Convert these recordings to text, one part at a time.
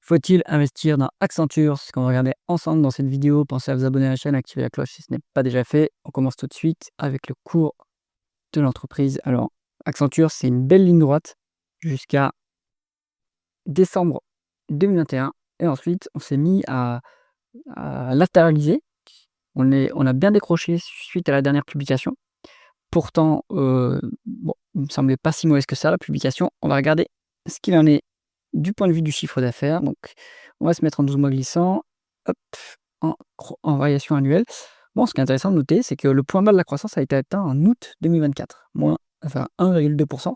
Faut-il investir dans Accenture? C'est ce qu'on va regarder ensemble dans cette vidéo. Pensez à vous abonner à la chaîne, activer la cloche si ce n'est pas déjà fait. On commence tout de suite avec le cours de l'entreprise. Alors, Accenture, c'est une belle ligne droite jusqu'à décembre 2021. Et ensuite, on s'est mis à latéraliser. On a bien décroché suite à la dernière publication. Pourtant, bon, il me semblait pas si mauvaise que ça, la publication. On va regarder ce qu'il en est du point de vue du chiffre d'affaires. Donc, on va se mettre en 12 mois glissants, hop, en variation annuelle. Bon, ce qui est intéressant de noter, c'est que le point bas de la croissance a été atteint en août 2024, enfin 1,2%,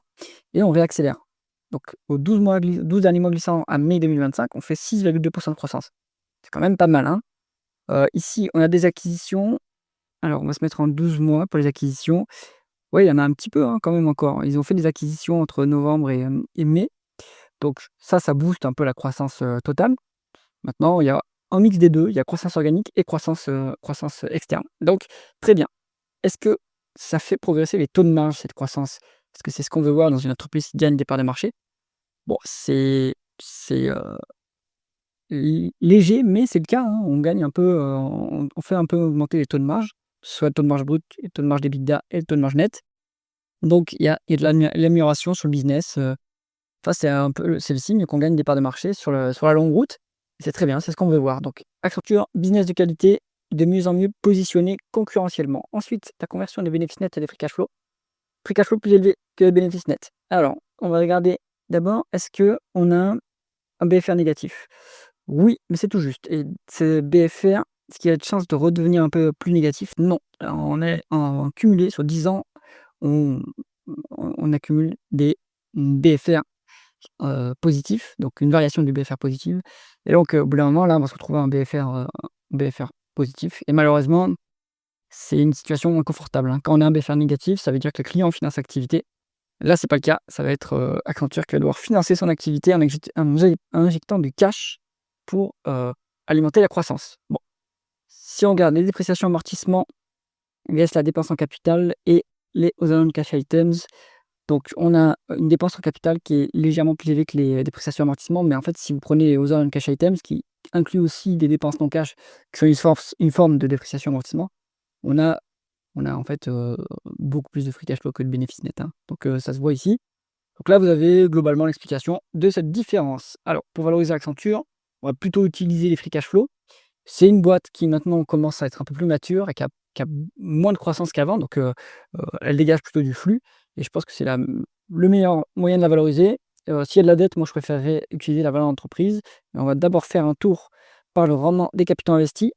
et on réaccélère. Donc, aux 12 derniers mois glissants à mai 2025, on fait 6,2% de croissance. C'est quand même pas mal, hein. Ici, on a des acquisitions. Alors, on va se mettre en 12 mois pour les acquisitions. Ouais, il y en a un petit peu, hein, quand même encore. Ils ont fait des acquisitions entre novembre et mai. Donc ça booste un peu la croissance, totale. Maintenant, il y a un mix des 2. Il y a croissance organique et croissance externe. Donc très bien. Est-ce que ça fait progresser les taux de marge, cette croissance? Parce que c'est ce qu'on veut voir dans une entreprise qui gagne des parts de marché. Bon, c'est léger, mais c'est le cas, hein. On gagne un peu, on fait un peu augmenter les taux de marge, soit le taux de marge brut et le taux de marge d'EBITDA et le taux de marge net. Donc il y a de l'amélioration sur le business, enfin, c'est le signe qu'on gagne des parts de marché sur la longue route. C'est très bien, c'est ce qu'on veut voir. Donc Accenture, business de qualité, de mieux en mieux positionné concurrentiellement. Ensuite, la conversion des bénéfices nets à des free cash flow. Free cash flow plus élevé que les bénéfices nets. Alors, on va regarder d'abord, est-ce qu'on a un BFR négatif? Oui, mais c'est tout juste. Et ce BFR, est-ce qu'il y a de chance de redevenir un peu plus négatif? Non. On est en cumulé sur 10 ans, on on accumule des BFR positif, donc une variation du BFR positive. Et donc, au bout d'un moment, là, on va se retrouver en BFR positif. Et malheureusement, c'est une situation inconfortable, hein. Quand on a un BFR négatif, ça veut dire que le client finance l'activité. Là, c'est pas le cas. Ça va être Accenture qui va devoir financer son activité en injectant du cash pour alimenter la croissance. Bon, si on regarde les dépréciations amortissements, vs la dépense en capital et les other non-cash items. Donc, on a une dépense en capital qui est légèrement plus élevée que les dépréciations amortissements, mais en fait, si vous prenez les other non-cash items, qui inclut aussi des dépenses non cash, qui sont une forme de dépréciation amortissement, on a, on a en fait beaucoup plus de free cash flow que de bénéfice net, hein. Donc, ça se voit ici. Donc là, vous avez globalement l'explication de cette différence. Alors, pour valoriser Accenture, on va plutôt utiliser les free cash flow. C'est une boîte qui maintenant commence à être un peu plus mature et qui a moins de croissance qu'avant, donc elle dégage plutôt du flux et je pense que c'est le meilleur moyen de la valoriser. S'il y a de la dette, moi je préférerais utiliser la valeur d'entreprise. Mais on va d'abord faire un tour par le rendement des capitaux investis.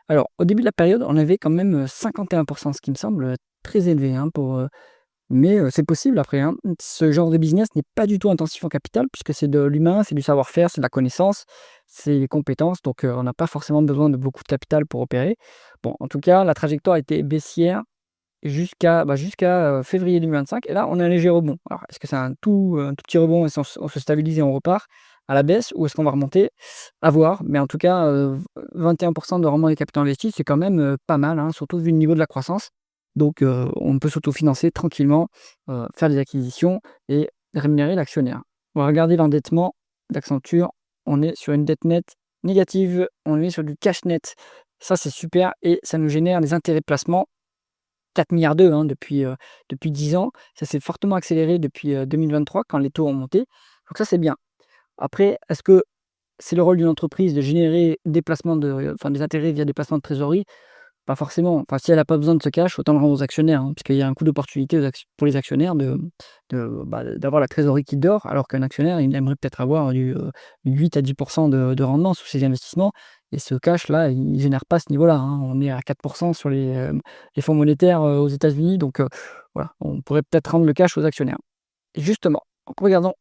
Alors, au début de la période, on avait quand même 51%, ce qui me semble très élevé, hein, mais c'est possible après, hein. Ce genre de business n'est pas du tout intensif en capital puisque c'est de l'humain, c'est du savoir-faire, c'est de la connaissance, c'est des compétences, donc on n'a pas forcément besoin de beaucoup de capital pour opérer. Bon, en tout cas, la trajectoire était baissière jusqu'à février 2025 et là, on a un léger rebond. Alors, est-ce que c'est un tout petit rebond et on se stabilise et on repart à la baisse ou est-ce qu'on va remonter? À voir, mais en tout cas, 21% de rendement des capitaux investis, c'est quand même, pas mal, hein, surtout vu le niveau de la croissance. Donc, on peut s'autofinancer tranquillement, faire des acquisitions et rémunérer l'actionnaire. On va regarder l'endettement d'Accenture. On est sur une dette nette négative, on est sur du cash net. Ça, c'est super et ça nous génère des intérêts de placement, 4,2 milliards, hein, depuis 10 ans. Ça s'est fortement accéléré depuis, 2023 quand les taux ont monté. Donc ça, c'est bien. Après, est-ce que c'est le rôle d'une entreprise de générer des intérêts via des placements de trésorerie? Pas forcément. Enfin, si elle a pas besoin de ce cash, autant le rendre aux actionnaires, hein, parce qu'il y a un coût d'opportunité pour les actionnaires d'avoir la trésorerie qui dort, alors qu'un actionnaire, il aimerait peut-être avoir 8 à 10 de rendement sur ses investissements et ce cash-là, il ne génère pas ce niveau-là, hein. On est à 4 sur les fonds monétaires, aux États-Unis, donc voilà, on pourrait peut-être rendre le cash aux actionnaires. Et justement, en regardant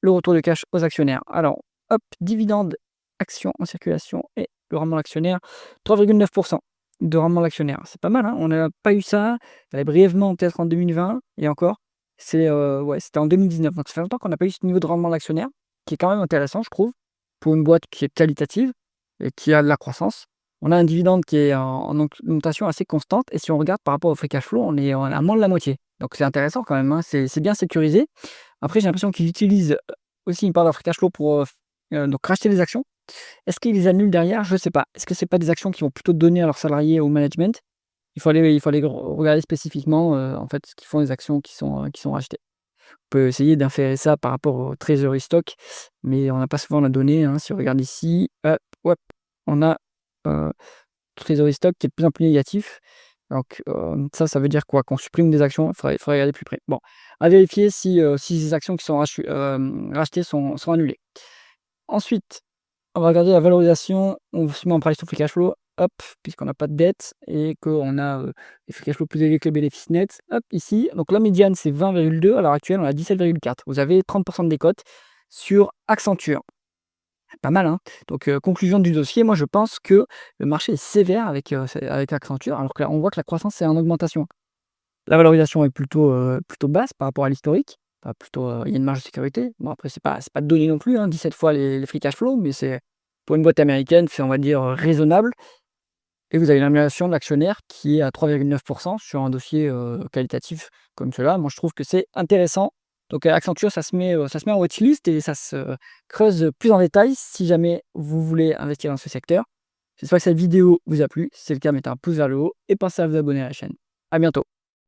le retour de cash aux actionnaires. Alors, hop, dividendes, actions en circulation et le rendement d'actionnaire, 3,9% de rendement d'actionnaire. C'est pas mal, hein, on n'a pas eu ça. Ça avait brièvement peut-être en 2020 et encore, ouais, c'était en 2019. Donc ça fait longtemps qu'on n'a pas eu ce niveau de rendement d'actionnaire, qui est quand même intéressant, je trouve, pour une boîte qui est qualitative et qui a de la croissance. On a un dividende qui est en augmentation assez constante et si on regarde par rapport au free cash flow, on est à moins de la moitié. Donc c'est intéressant quand même, hein, c'est bien sécurisé. Après, j'ai l'impression qu'ils utilisent aussi une part de leur free cash flow pour donc racheter les actions. Est-ce qu'ils les annulent derrière? Je sais pas. Est-ce que c'est pas des actions qui vont plutôt donner à leurs salariés, au management? Il faut aller regarder spécifiquement, en fait, ce qu'ils font les actions qui sont rachetées. On peut essayer d'inférer ça par rapport au treasury stock, mais on n'a pas souvent la donnée, hein. Si on regarde ici, hop, on a, heu, treasury stock qui est de plus en plus négatif. Donc, ça veut dire quoi? Qu'on supprime des actions? Il faudrait regarder plus près. Bon, à vérifier si ces actions qui sont rachetées sont annulées. Ensuite, on va regarder la valorisation, on se met en price to free cash flow, hop, puisqu'on n'a pas de dette et qu'on a, des free cash flow plus élevés que les bénéfices nets, hop, ici. Donc la médiane, c'est 20,2, à l'heure actuelle, on a 17,4. Vous avez 30 de décote sur Accenture. Pas mal, hein? Donc, conclusion du dossier, moi je pense que le marché est sévère avec Accenture, alors que là, on voit que la croissance est en augmentation. La valorisation est plutôt basse par rapport à l'historique, enfin plutôt, il y a une marge de sécurité. Bon après c'est pas donné non plus, hein, 17 fois les free cash flow, mais c'est pour une boîte américaine, c'est on va dire, raisonnable et vous avez une rémunération de l'actionnaire qui est à 3,9 sur un dossier, qualitatif comme cela. Moi je trouve que c'est intéressant. Donc, Accenture ça se met en watchlist et ça se creuse plus en détail si jamais vous voulez investir dans ce secteur. J'espère que cette vidéo vous a plu. Si c'est le cas, mettez un pouce vers le haut et pensez à vous abonner à la chaîne. À bientôt.